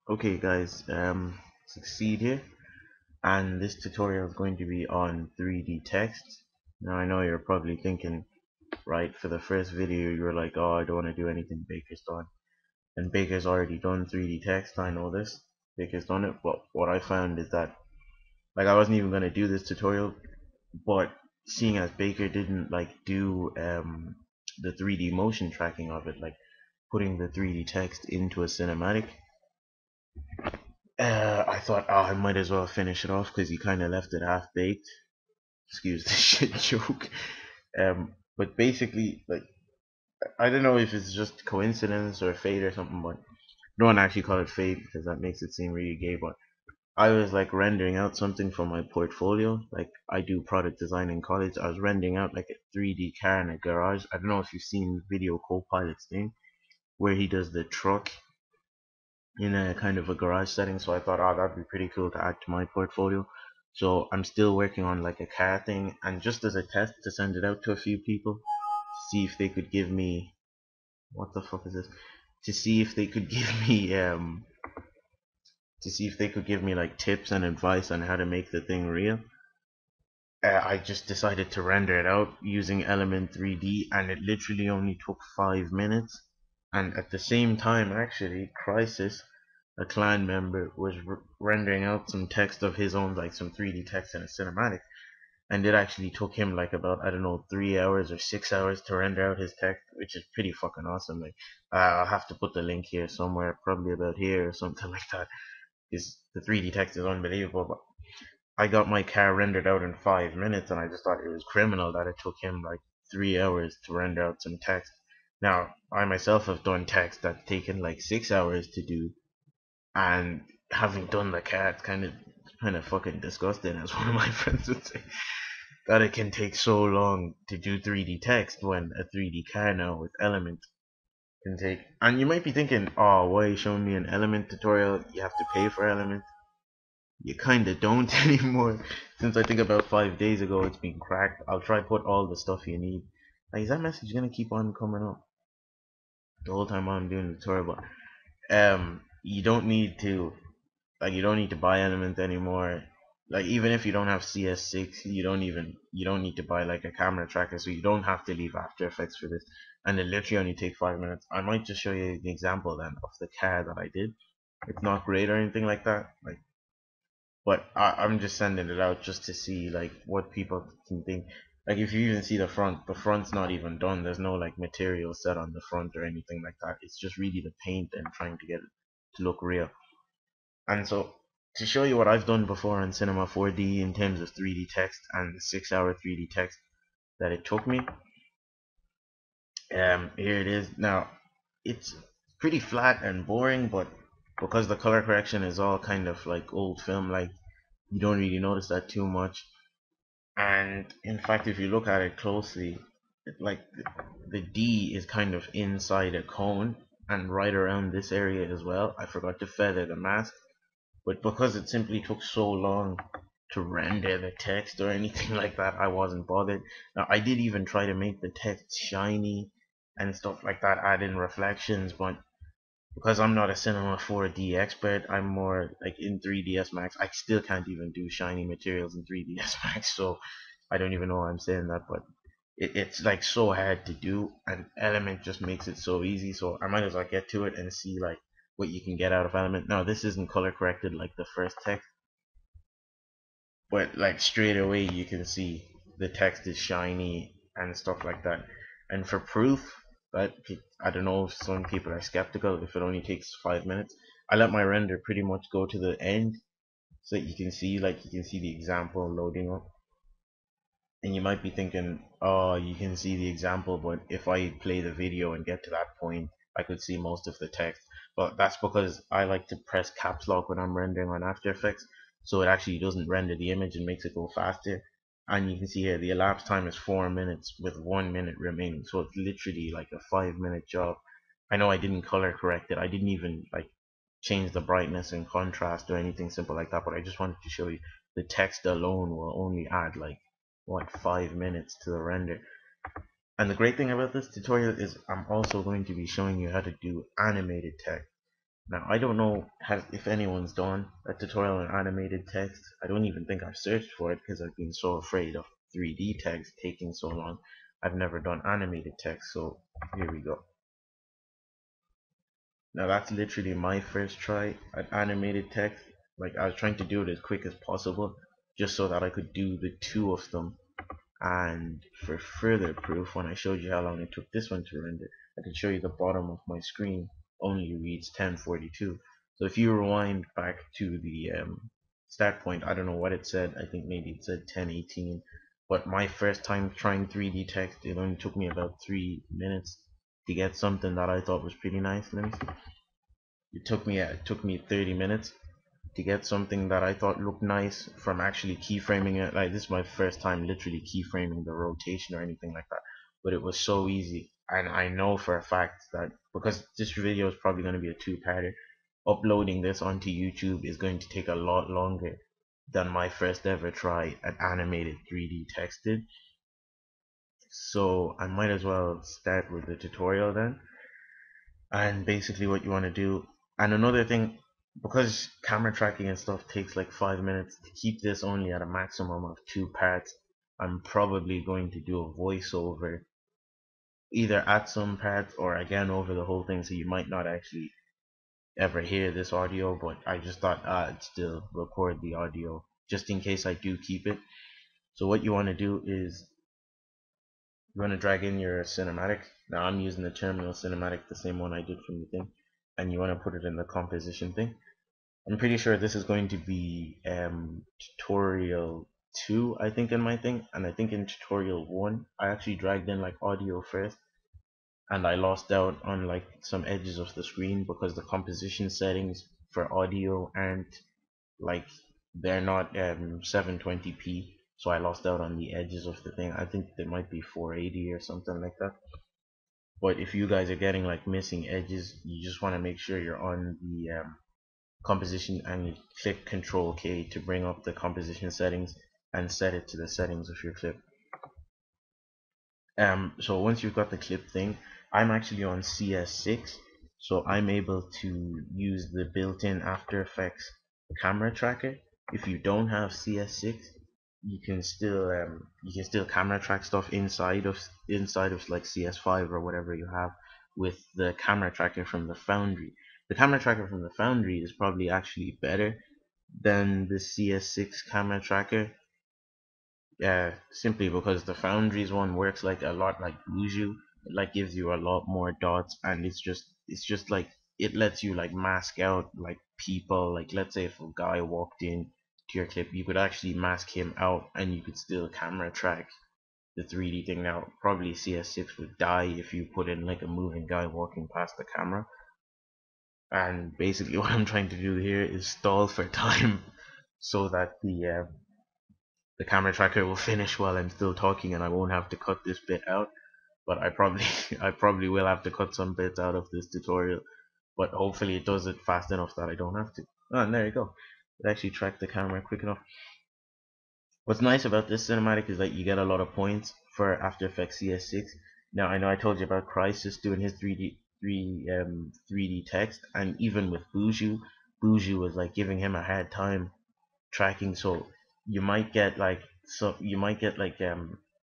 Okay guys, Succeed here, and this tutorial is going to be on 3D text. Now I know you're probably thinking, right, for the first video you're like, oh, I don't want to do anything Baker's done. And Baker's already done 3D text, I know this. Baker's done it, but what I found is that, like, I wasn't even going to do this tutorial, but seeing as Baker didn't, like, do the 3D motion tracking of it, like, putting the 3D text into a cinematic, I thought, oh, I might as well finish it off because he kind of left it half baked. Excuse the shit joke. But basically, like, I don't know if it's just coincidence or fate or something, but I don't actually call it fate because that makes it seem really gay. But I was like rendering out something for my portfolio. Like, I do product design in college. I was rendering out like a 3D car in a garage. I don't know if you've seen Video Copilot's thing where he does the truck in a kind of a garage setting. So I thought, oh, that'd be pretty cool to add to my portfolio. So I'm still working on like a car thing, and just as a test to send it out to a few people, see if they could give me, what the fuck is this? To see if they could give me like tips and advice on how to make the thing real. I just decided to render it out using Element 3D, and it literally only took 5 minutes. And at the same time, actually, Crisis, a clan member, was rendering out some text of his own, like some 3D text in a cinematic, and it actually took him like about, I don't know, 3 hours or 6 hours to render out his text, which is pretty fucking awesome. Like, I'll have to put the link here somewhere, probably about here or something like that, because the 3D text is unbelievable. But I got my car rendered out in 5 minutes, and I just thought it was criminal that it took him like 3 hours to render out some text. Now, I myself have done text that's taken like 6 hours to do, and having done the car, it's kind of fucking disgusting, as one of my friends would say, that it can take so long to do 3D text when a 3D car now with Element can take. And you might be thinking, oh, why are you showing me an Element tutorial? You have to pay for Element. You kinda don't anymore. Since I think about 5 days ago it's been cracked. I'll try put all the stuff you need. Like, is that message gonna keep on coming up the whole time I'm doing the tutorial? But you don't need to, like, you don't need to buy Element anymore. Like, even if you don't have CS6, you don't need to buy like a camera tracker, so you don't have to leave After Effects for this. And it literally only takes 5 minutes. I might just show you an example then of the car that I did. It's not great or anything like that. Like, but I'm just sending it out just to see like what people can think. Like, if you even see the front's not even done. There's no like material set on the front or anything like that. It's just really the paint and trying to get it to look real. And so, to show you what I've done before on Cinema 4D in terms of 3D text and the 6 hour 3D text that it took me, here it is. Now, it's pretty flat and boring, but because the color correction is all kind of like old film, like, you don't really notice that too much. And in fact, if you look at it closely, like the D is kind of inside a cone and right around this area as well. I forgot to feather the mask, but because it simply took so long to render the text or anything like that, I wasn't bothered. Now, I did even try to make the text shiny and stuff like that, add in reflections, but because I'm not a Cinema 4D expert, I'm more like in 3ds Max. I still can't even do shiny materials in 3ds Max, so I don't even know why I'm saying that, but it's like so hard to do, and Element just makes it so easy. So I might as well get to it and see like what you can get out of Element. Now, this isn't color corrected like the first text, but like straight away you can see the text is shiny and stuff like that. And for proof that, I don't know if some people are skeptical if it only takes 5 minutes, I let my render pretty much go to the end so that you can see, like, you can see the example loading up. And you might be thinking, oh, you can see the example, but if I play the video and get to that point, I could see most of the text. But that's because I like to press caps lock when I'm rendering on After Effects, so it actually doesn't render the image and makes it go faster. And you can see here the elapsed time is 4 minutes with 1 minute remaining, so it's literally like a 5 minute job. I know I didn't color correct it. I didn't even like change the brightness and contrast or anything simple like that, but I just wanted to show you the text alone will only add like, what, 5 minutes to the render. And the great thing about this tutorial is I'm also going to be showing you how to do animated text. Now I don't know if anyone's done a tutorial on animated text. I don't even think I've searched for it because I've been so afraid of 3D text taking so long. I've never done animated text, so here we go. Now that's literally my first try at animated text. Like, I was trying to do it as quick as possible just so that I could do the two of them. And for further proof, when I showed you how long it took this one to render, I can show you the bottom of my screen only reads 1042. So if you rewind back to the start point, I don't know what it said. I think maybe it said 1018. But my first time trying 3D text, it only took me about 3 minutes to get something that I thought was pretty nice. Let me see. It took me 30 minutes to get something that I thought looked nice from actually keyframing it. Like, this is my first time literally keyframing the rotation or anything like that. But it was so easy, and I know for a fact that because this video is probably going to be a two-parter, uploading this onto YouTube is going to take a lot longer than my first ever try at animated 3D texted. So I might as well start with the tutorial then. And basically what you want to do, and another thing, because camera tracking and stuff takes like 5 minutes, to keep this only at a maximum of 2 parts, I'm probably going to do a voiceover either at some parts or again over the whole thing, so you might not actually ever hear this audio, but I just thought I'd still record the audio just in case I do keep it. So what you want to do is you want to drag in your cinematic. Now I'm using the terminal cinematic, the same one I did from the thing, and you want to put it in the composition thing. I'm pretty sure this is going to be tutorial 2, I think, in my thing, and I think in tutorial 1 I actually dragged in like audio first, and I lost out on like some edges of the screen because the composition settings for audio aren't like, they're not 720p, so I lost out on the edges of the thing. I think they might be 480 or something like that. But if you guys are getting like missing edges, you just want to make sure you're on the composition and you click Control K to bring up the composition settings and set it to the settings of your clip. So once you've got the clip thing, I'm actually on CS6, so I'm able to use the built-in After Effects camera tracker. If you don't have CS6, you can still camera track stuff inside of like CS5 or whatever you have with the camera tracker from the Foundry. The camera tracker from the Foundry is probably actually better than the CS6 camera tracker. Yeah, simply because the Foundry's one works like a lot like Buju. It like gives you a lot more dots, and it's just like it lets you like mask out like people. Like, let's say if a guy walked in to your clip, you could actually mask him out, and you could still camera track the 3D thing. Now probably CS6 would die if you put in like a moving guy walking past the camera. And basically what I'm trying to do here is stall for time so that the camera tracker will finish while I'm still talking and I won't have to cut this bit out. But I probably I probably will have to cut some bits out of this tutorial, but hopefully it does it fast enough that I don't have to. Oh, and there you go. It actually tracked the camera quick enough. What's nice about this cinematic is that you get a lot of points for After Effects CS6. Now I know I told you about Crisis doing his 3D text, and even with Buju was like giving him a hard time tracking. So you might get like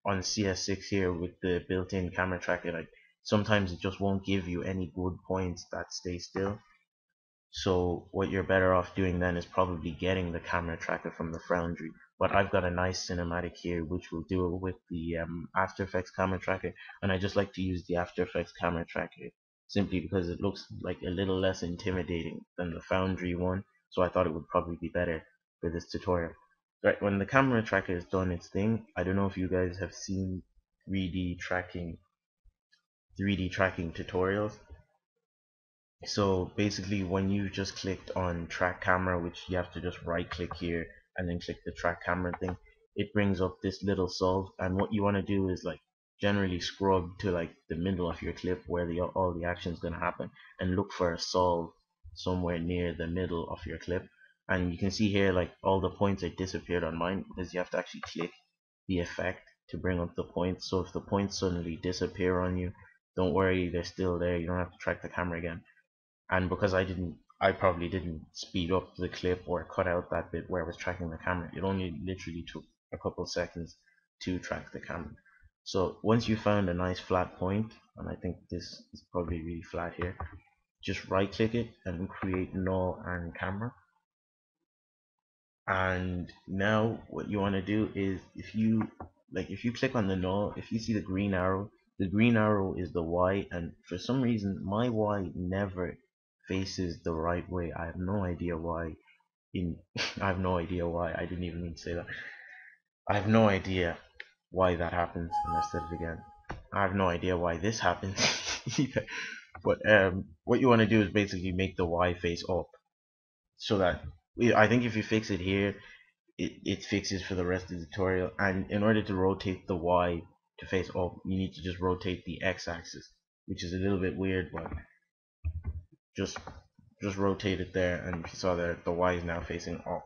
on CS6 here with the built-in camera tracker, like sometimes it just won't give you any good points that stay still. So what you're better off doing then is probably getting the camera tracker from the Foundry. But I've got a nice cinematic here which will do it with the After Effects camera tracker, and I just like to use the After Effects camera tracker simply because it looks like a little less intimidating than the Foundry one. So I thought it would probably be better for this tutorial. Right, when the camera tracker has done its thing, I don't know if you guys have seen 3D tracking 3D tracking tutorials. So basically when you just clicked on track camera, which you have to just right click here and then click the track camera thing, it brings up this little solve, and what you want to do is like generally scrub to like the middle of your clip where all the action is going to happen, and look for a solve somewhere near the middle of your clip. And you can see here like all the points are disappeared on mine because you have to actually click the effect to bring up the points. So if the points suddenly disappear on you, don't worry, they're still there. You don't have to track the camera again. and because I probably didn't speed up the clip or cut out that bit where I was tracking the camera. It only literally took a couple seconds to track the camera. So once you found a nice flat point, and I think this is probably really flat here, just right click it and create null and camera. And now what you want to do is, if you click on the null, if you see the green arrow is the Y, and for some reason my Y never faces the right way. I have no idea why. In I have no idea why. I didn't even mean to say that. I have no idea why that happens. And I said it again. I have no idea why this happens either. But what you want to do is basically make the Y face up, so that I think if you fix it here, it fixes for the rest of the tutorial. And in order to rotate the Y to face up, you need to just rotate the X axis, which is a little bit weird, but just rotate it there, and you saw that the Y is now facing up.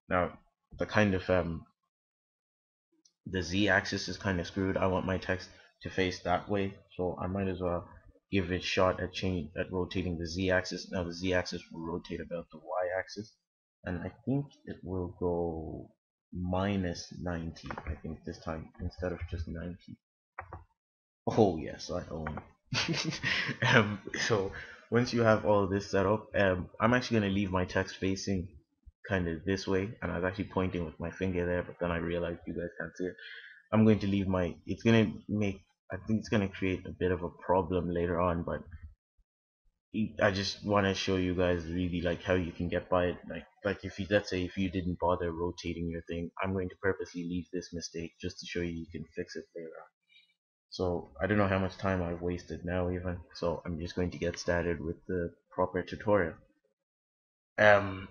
Now the kind of the Z axis is kind of screwed. I want my text to face that way, so I might as well give it a shot at rotating the Z axis. Now the Z axis will rotate about the Y axis, and I think it will go minus 90, I think, this time, instead of just 90. Oh yes, I own. So once you have all this set up, I'm actually going to leave my text facing kind of this way, and I was actually pointing with my finger there, but then I realized you guys can't see it. I'm going to leave my, it's going to make, I think it's going to create a bit of a problem later on, but I just want to show you guys really like how you can get by it. Like if you, let's say if you didn't bother rotating your thing, I'm going to purposely leave this mistake just to show you can fix it later on. So I don't know how much time I've wasted now even, so I'm just going to get started with the proper tutorial. Um,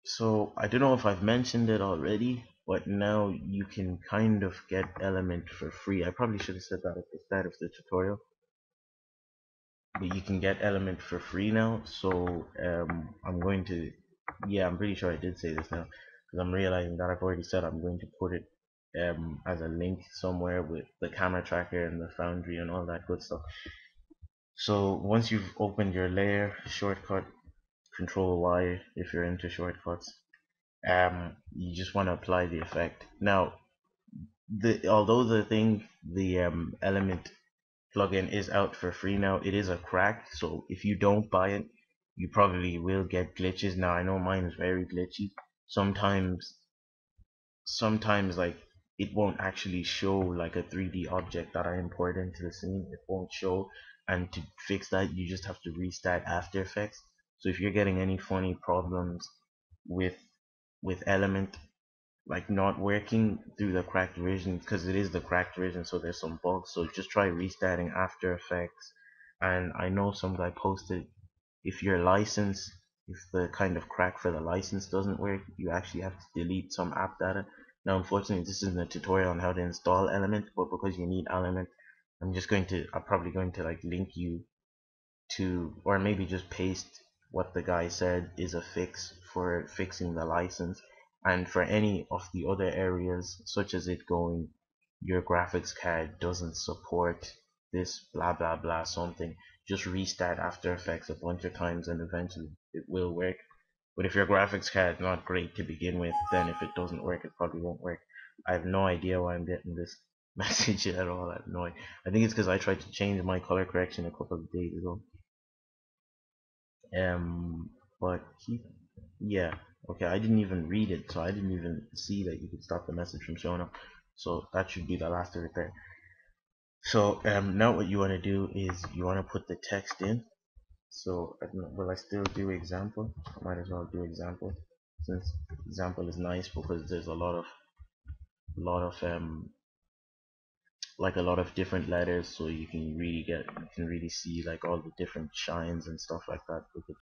so I don't know if I've mentioned it already, but now you can kind of get Element for free. I probably should have said that at the start of the tutorial, but you can get Element for free now. So I'm going to, yeah, I'm pretty sure I did say this now, because I'm realizing that I've already said I'm going to put it as a link somewhere with the camera tracker and the Foundry and all that good stuff. So once you've opened your layer, shortcut Control Y if you're into shortcuts, you just want to apply the effect. Now, although the Element plugin is out for free now, it is a crack. So if you don't buy it, you probably will get glitches. Now I know mine is very glitchy. Sometimes like it won't actually show like a 3D object that I import into the scene. It won't show, and to fix that you just have to restart After Effects. So if you're getting any funny problems with Element, like not working through the cracked version, because it is the cracked version, so there's some bugs, so just try restarting After Effects. And I know some guy posted, if your license, if the kind of crack for the license doesn't work, you actually have to delete some app data. Now unfortunately this isn't a tutorial on how to install Element, but because you need Element, I'm probably going to like link you to, or maybe just paste what the guy said is a fix for fixing the license. And for any of the other areas, such as it going, your graphics card doesn't support this blah blah blah something, just restart After Effects a bunch of times and eventually it will work. But if your graphics card is not great to begin with, then if it doesn't work, it probably won't work. I have no idea why I'm getting this message at all. I have no idea. I think it's because I tried to change my color correction a couple of days ago. Um, but yeah, okay, I didn't even read it, so I didn't even see that you could stop the message from showing up. So that should be the last of it there. So now what you want to do is you want to put the text in. So I don't know, will I still do example? I might as well do example, since example is nice because there's a lot of like a lot of different letters, so you can really see like all the different shines and stuff like that with the